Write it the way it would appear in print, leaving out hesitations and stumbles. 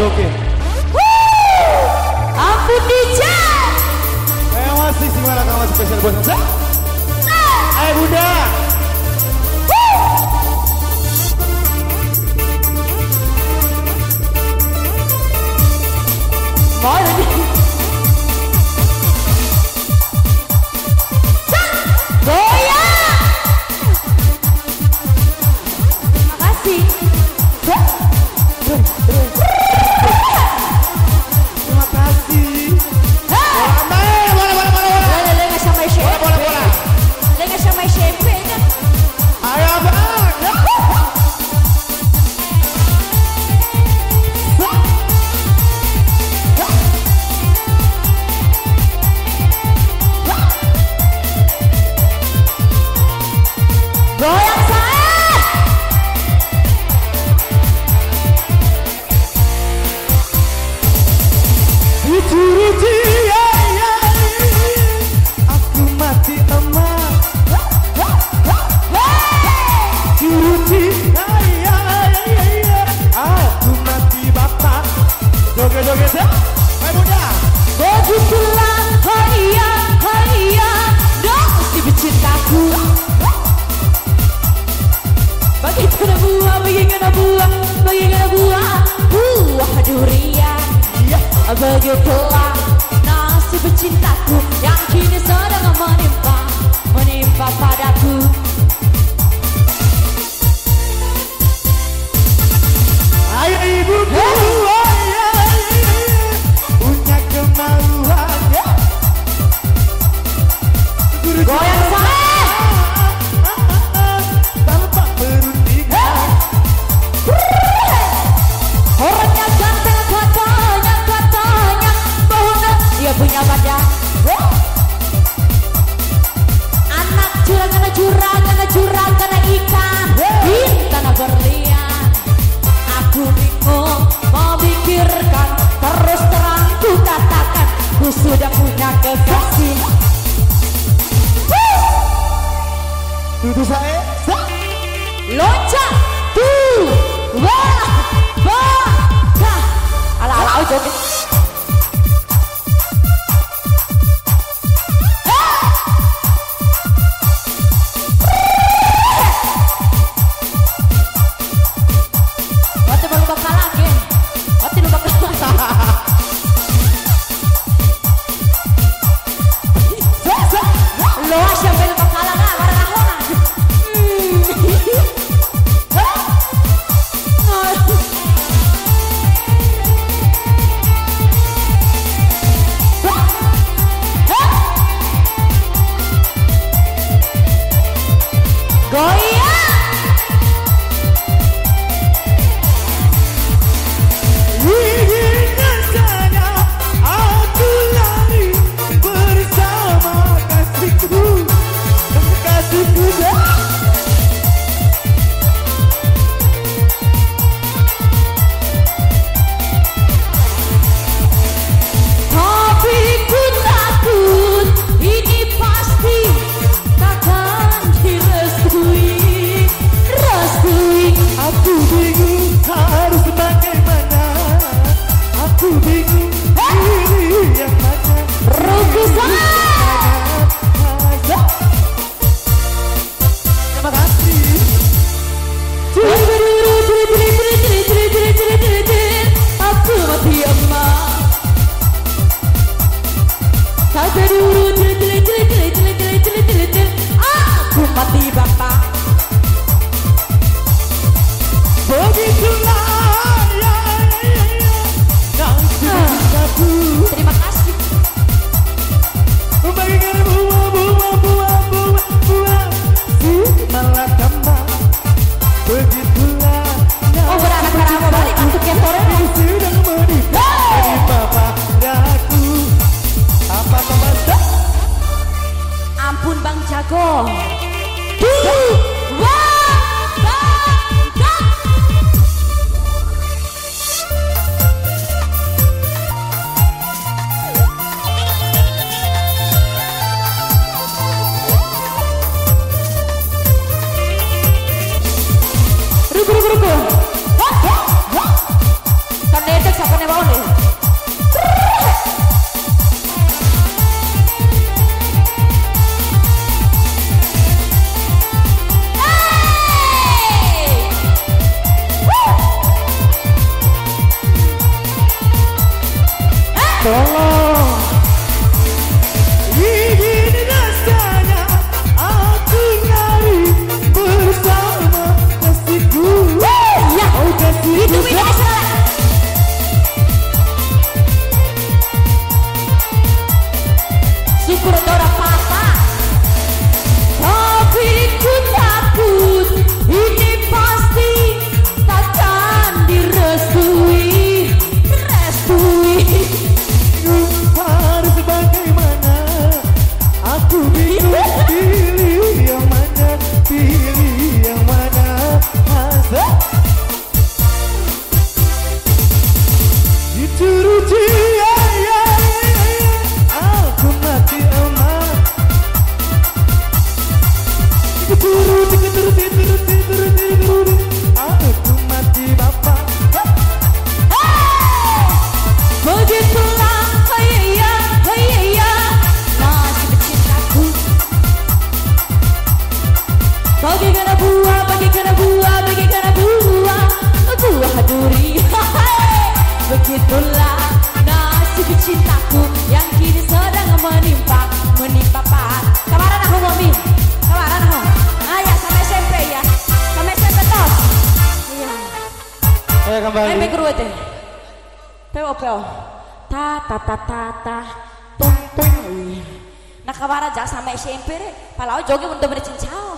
joget. Ampun DJ. Masih gimana kamu spesial buat saya? Ayo Bunda. Mana nih? Goyang. Terima kasih. Terima kasih. Dengan sama champagne. Ayo abang. Goyang saya. Dituruti ya, aku mati emak. Turuti ya, aku mati bapak. Joget-joget ya, ayo Bunda. Begitulah haya, nasib cintaku. Bagaimana buah durian. Begitulah nasib cintaku yang kini sedang menimpa padaku. Ayo ibuku, punya kemaluan. Goyang saya. Tanpa perundingan. Orangnya ganteng katanya bahwa dia punya badan. Anak juragan ikan di tanah berlian. Aku bingung memikirkan, terus terang ku katakan ku sudah punya kekasih. Duduk saya. Loncat, ala joget. Waktu baru bakal lagi, waktu lu bakal lo asyam bel bakal lagi, warna hona. Goyang. Ingatnya aku lari bersama kasihku. Tapi ku takut ini pasti takkan direstui. Aku bingung harus bagaimana. Aku bingung pilih yang mana. Rugi saya. Terima kasih. Aku mati emak. Aku mati bapak. Begitulah nasib aku. Terima kasih. Membagikan buah si malakama. Begitulah Oh beranak mau balik untuk yang sore. sedang menimpa padaku. Apa teman? Ampun Bang Jago. Ruku. Kan dedek siapa buah, bagikan buah, bagikan buah, buah duri. Begitulah nasib cintaku yang kini sedang menimpa pak. Kemarin aku ngomong, kemarin aku. Ah ya sama SMP ya, sama SMP toh. Iya. Ayo kembali. Ayo mikro aja. Peo. Ta, tung. Nah kemarin jangan sama SMP deh. Kalau jogi untuk bercincau.